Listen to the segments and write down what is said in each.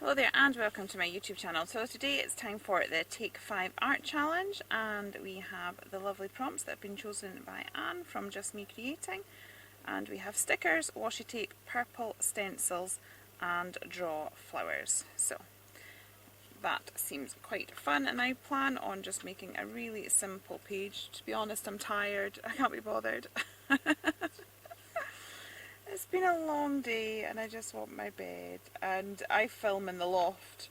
Hello there and welcome to my YouTube channel. So today it's time for the Take 5 Art Challenge, and we have the lovely prompts that have been chosen by Anne from Just Me Creating, and we have stickers, washi tape, purple stencils and draw flowers. So that seems quite fun, and I plan on just making a really simple page. To be honest, I'm tired, I can't be bothered. It's been a long day and I just want my bed, and I film in the loft,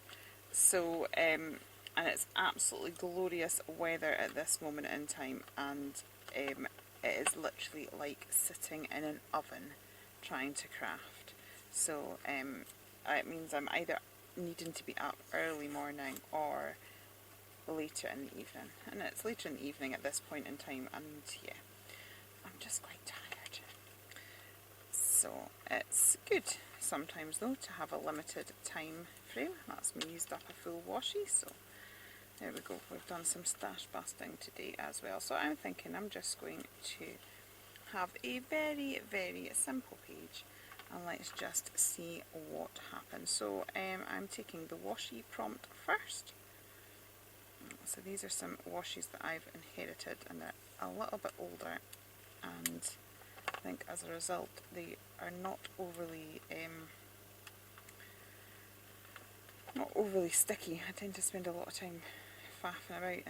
so and it's absolutely glorious weather at this moment in time, and it is literally like sitting in an oven trying to craft. So it means I'm either needing to be up early morning or later in the evening, and it's later in the evening at this point in time, and yeah, I'm just quite tired. So it's good sometimes though to have a limited time frame. That's me used up a full washi, so there we go. We've done some stash busting today as well. So I'm thinking I'm just going to have a very simple page, and let's just see what happens. So I'm taking the washi prompt first. So these are some washies that I've inherited, and they're a little bit older, and I think as a result they are not overly sticky. I tend to spend a lot of time faffing about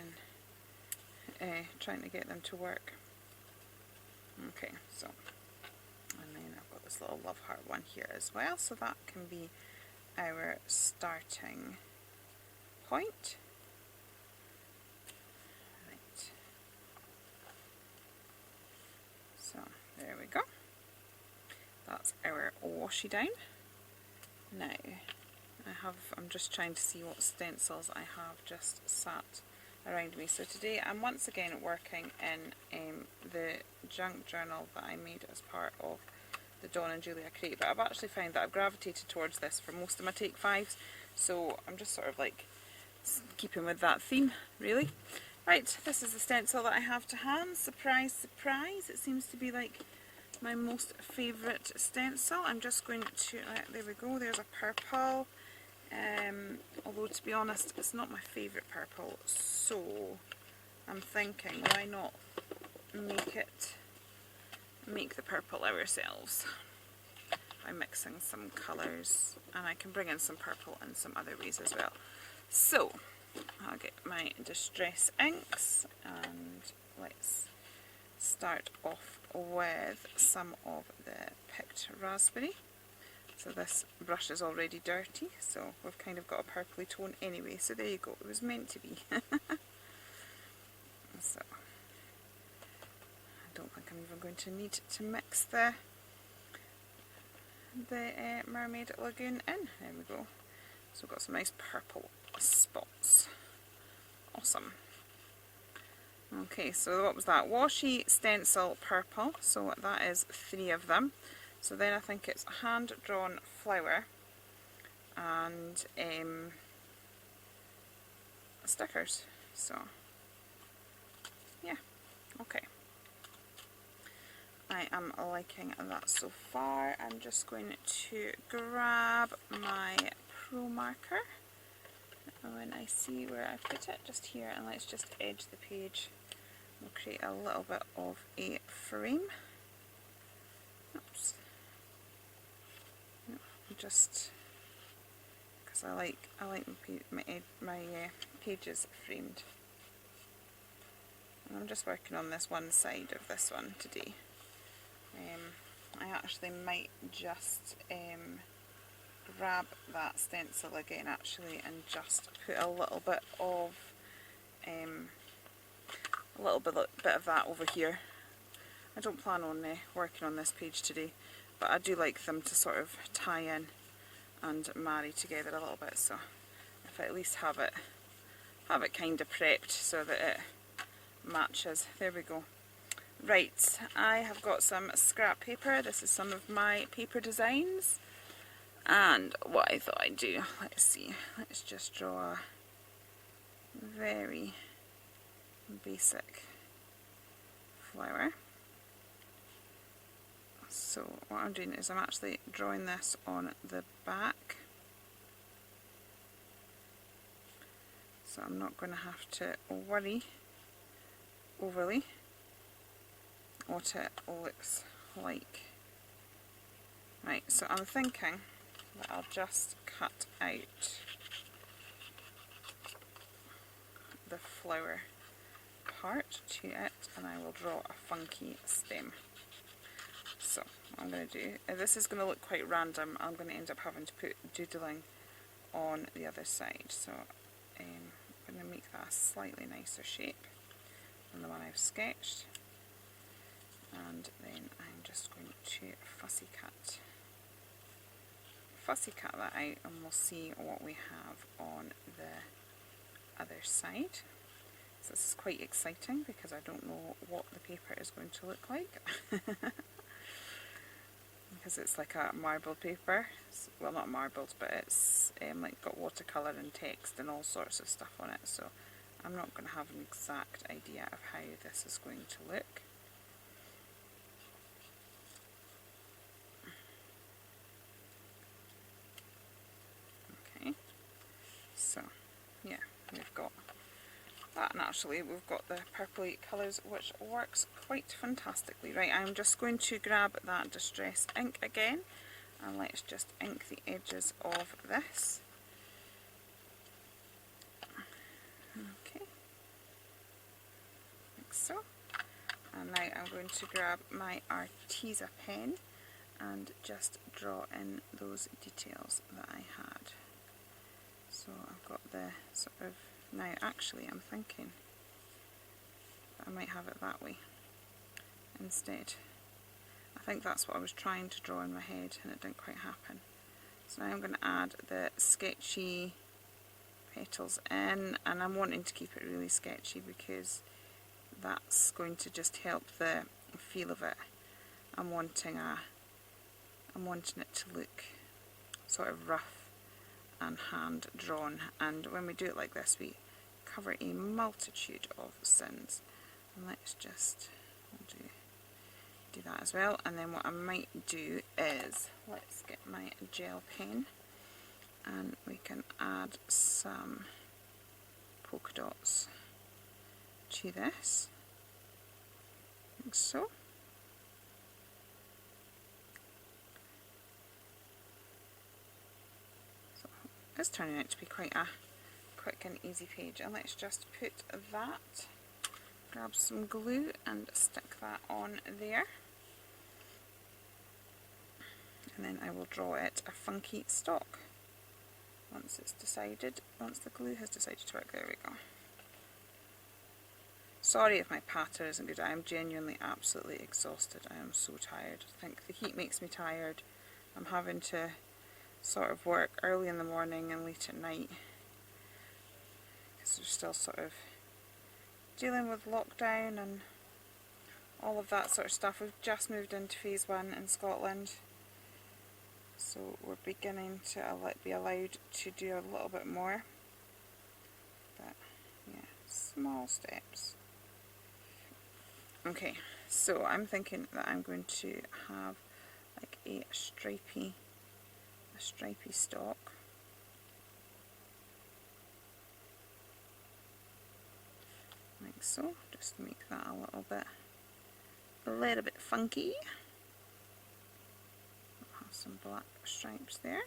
and trying to get them to work. Okay, so, and then I've got this little love heart one here as well, so that can be our starting point. Right. So there we go. That's our washi down. Now I'm just trying to see what stencils I have just sat around me. So today I'm once again working in the junk journal that I made as part of the Dawn and Julia crate, but I've actually found that I've gravitated towards this for most of my Take 5s, so I'm just sort of like keeping with that theme really. Right, this is the stencil that I have to hand. Surprise, surprise, it seems to be like my most favourite stencil. I'm just going to, there we go, there's a purple, although to be honest it's not my favourite purple, so I'm thinking why not make the purple ourselves by mixing some colours, and I can bring in some purple in some other ways as well. So I'll get my distress inks and let's start off with some of the picked raspberry. So this brush is already dirty, so we've kind of got a purpley tone anyway, so there you go, it was meant to be. So I don't think I'm even going to need to mix the Mermaid Lagoon in. There we go. So we've got some nice purple spots. Awesome. Okay, so what was that? Washi, stencil, purple, so that is 3 of them. So then I think it's hand-drawn flower and stickers. So yeah, okay. I am liking that so far. I'm just going to grab my Pro marker when I see where I put it, just here, and let's just edge the page. We'll create a little bit of a frame. Oops. Just because I like my pages framed. And I'm just working on this one side of this one today. I actually might just grab that stencil again actually and just put a little bit of that over here. I don't plan on working on this page today, but I do like them to sort of tie in and marry together a little bit, so if I at least have it kind of prepped so that it matches. There we go. Right, I have got some scrap paper. This is some of my paper designs, and what I thought I'd do, let's see, let's just draw a very basic flower. So what I'm doing is I'm actually drawing this on the back so I'm not going to have to worry overly what it looks like. Right, so I'm thinking that I'll just cut out the flower part to it, and I will draw a funky stem. So what I'm going to do, this is going to look quite random. I'm going to end up having to put doodling on the other side, so I'm going to make that a slightly nicer shape than the one I've sketched, and then I'm just going to fussy cut that out, and we'll see what we have on the other side. So this is quite exciting because I don't know what the paper is going to look like. Because it's like a marbled paper. Well, not marbled, but it's like got watercolour and text and all sorts of stuff on it, so I'm not going to have an exact idea of how this is going to look. Okay, so yeah, we've got that, and actually we've got the purpley colours, which works quite fantastically. Right, I'm just going to grab that distress ink again, and let's just ink the edges of this. Okay, like so. And now I'm going to grab my Arteza pen and just draw in those details that I had. So I've got the sort of, now actually I'm thinking that I might have it that way instead. I think that's what I was trying to draw in my head and it didn't quite happen. So now I'm going to add the sketchy petals in, and I'm wanting to keep it really sketchy because that's going to just help the feel of it. I'm wanting it to look sort of rough and hand drawn, and when we do it like this we cover a multitude of sins, and let's just do that as well. And then what I might do is, let's get my gel pen and we can add some polka dots to this, like so. It's turning out to be quite a quick and easy page, and let's just put that, grab some glue and stick that on there, and then I will draw it a funky stalk once the glue has decided to work. There we go. Sorry if my patter isn't good, I am genuinely absolutely exhausted. I am so tired. I think the heat makes me tired. I'm having to sort of work early in the morning and late at night because we're still sort of dealing with lockdown and all of that sort of stuff. We've just moved into phase 1 in Scotland, so we're beginning to be allowed to do a little bit more, but yeah, small steps. Okay, so I'm thinking that I'm going to have like a stripy stalk, like so, just to make that a little bit funky. I'll have some black stripes there.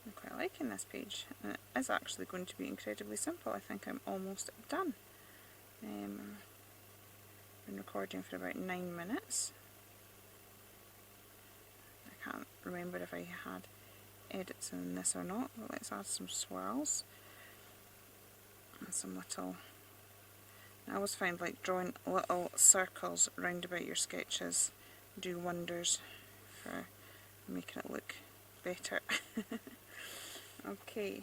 I'm quite liking this page, and it is actually going to be incredibly simple. I think I'm almost done. I've been recording for about 9 minutes. I can't remember if I had edits in this or not, but let's add some swirls and some little, I always find like drawing little circles round about your sketches do wonders for making it look better. Okay,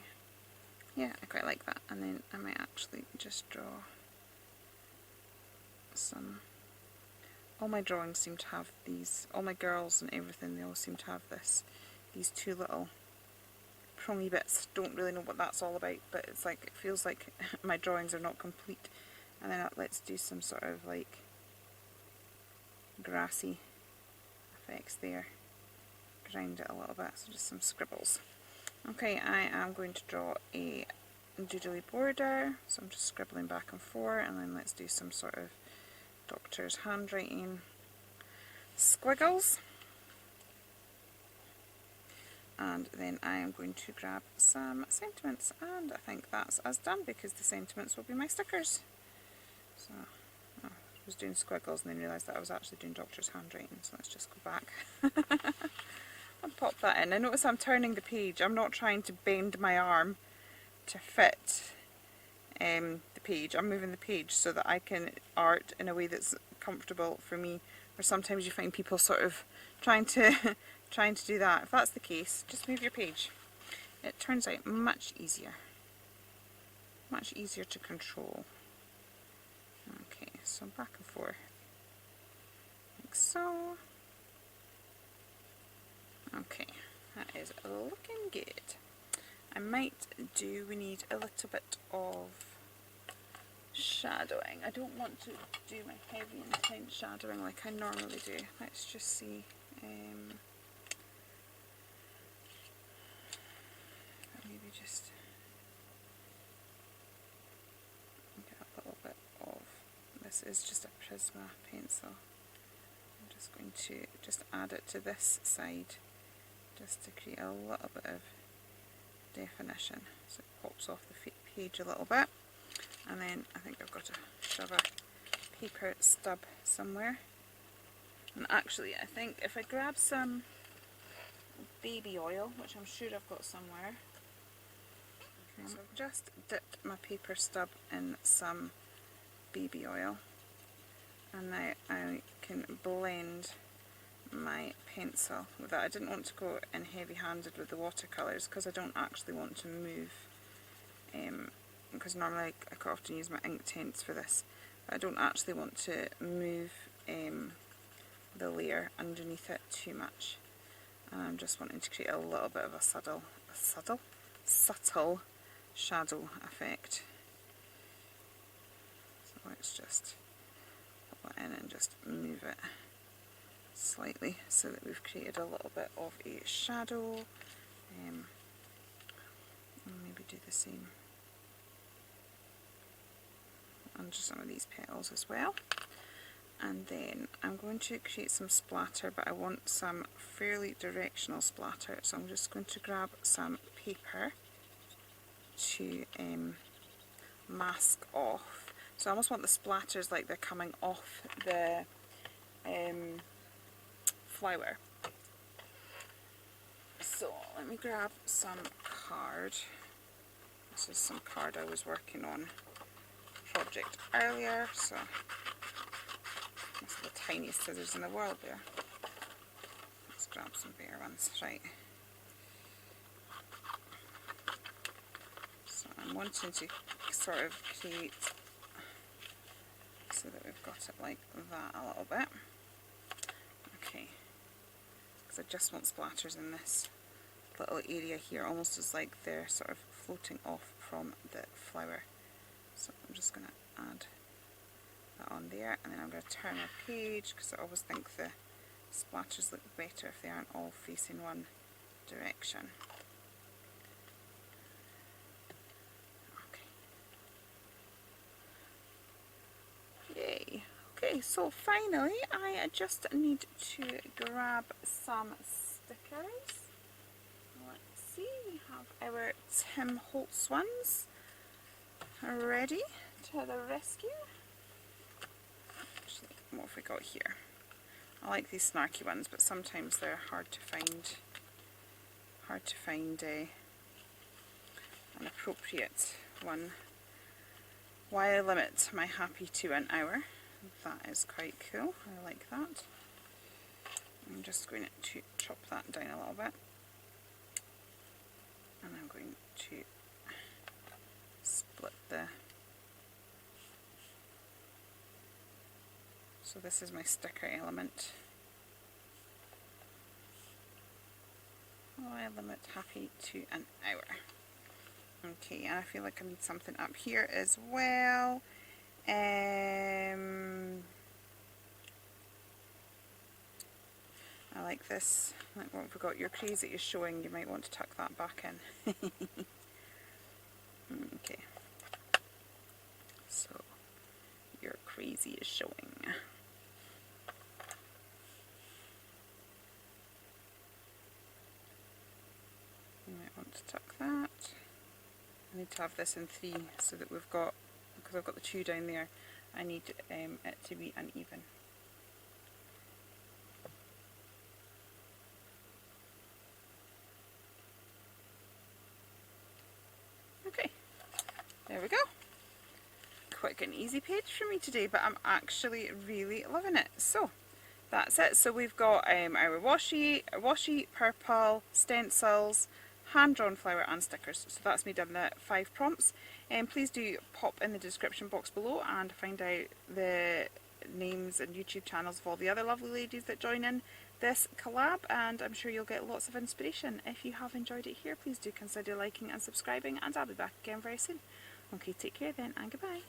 yeah, I quite like that. And then I might actually just draw some, all my drawings seem to have these, all my girls and everything, they all seem to have these two little prongy bits. Don't really know what that's all about, but it's like, it feels like my drawings are not complete. And then let's do some sort of like grassy effects there, grind it a little bit, so just some scribbles. Okay, I am going to draw a doodly border, so I'm just scribbling back and forth, and then let's do some sort of doctor's handwriting squiggles. And then I am going to grab some sentiments, and I think that's us done because the sentiments will be my stickers. So I was doing squiggles and then realised that I was actually doing doctor's handwriting, so let's just go back and pop that in. I notice I'm turning the page. I'm not trying to bend my arm to fit the page. I'm moving the page so that I can art in a way that's comfortable for me, or sometimes you find people sort of trying to do that. If that's the case, just move your page. It turns out much easier to control. Okay, so back and forth like so. Okay, that is looking good. We need a little bit of shadowing. I don't want to do my heavy intense shadowing like I normally do. Let's just see. Maybe just get a little bit of, this is just a Prisma pencil. I'm just going to just add it to this side just to create a little bit of definition, so it pops off the page a little bit. And then I think I've got to shove a paper stub somewhere. And actually I think if I grab some baby oil, which I'm sure I've got somewhere, so I've just dipped my paper stub in some baby oil, and now I can blend my pencil with that. I didn't want to go in heavy handed with the watercolours because I don't actually want to move, because normally I quite often use my Inktense for this, but I don't actually want to move the layer underneath it too much, and I'm just wanting to create a little bit of a subtle shadow effect. So let's just put that in and just move it slightly so that we've created a little bit of a shadow, and maybe do the same under some of these petals as well. And then I'm going to create some splatter, but I want some fairly directional splatter, so I'm just going to grab some paper to mask off. So I almost want the splatters like they're coming off the flower. So let me grab some card. This is some card I was working on project earlier, so these are the tiniest scissors in the world there. Let's grab some bigger ones, right. So I'm wanting to sort of create so that we've got it like that a little bit. Okay, because I just want splatters in this little area here, almost as like they're sort of floating off from the flower. So I'm just going to add that on there, and then I'm going to turn my page because I always think the splatters look better if they aren't all facing one direction. Okay. Yay. Okay, so finally I just need to grab some stickers. Let's see, we have our Tim Holtz ones ready to the rescue. Actually, what have we got here? I like these snarky ones, but sometimes they're hard to find an appropriate one. Why limit my happy to an hour? That is quite cool. I like that. I'm just going to chop that down a little bit, and I'm going to split the, so this is my sticker element. I limit happy to an hour. Okay, and I feel like I need something up here as well. I like this. Like what we've got, your craze that you're showing, you might want to tuck that back in. Okay, so your crazy is showing. You might want to tuck that. I need to have this in 3 so that we've got, because I've got the 2 down there, I need it to be uneven. Okay, there we go. Quick and easy page for me today, but I'm actually really loving it. So that's it. So we've got our washi, purple, stencils, hand-drawn flower and stickers. So that's me done the 5 prompts. Please do pop in the description box below and find out the names and YouTube channels of all the other lovely ladies that join in this collab, and I'm sure you'll get lots of inspiration. If you have enjoyed it here, please do consider liking and subscribing, and I'll be back again very soon. Okay, take care then, and goodbye.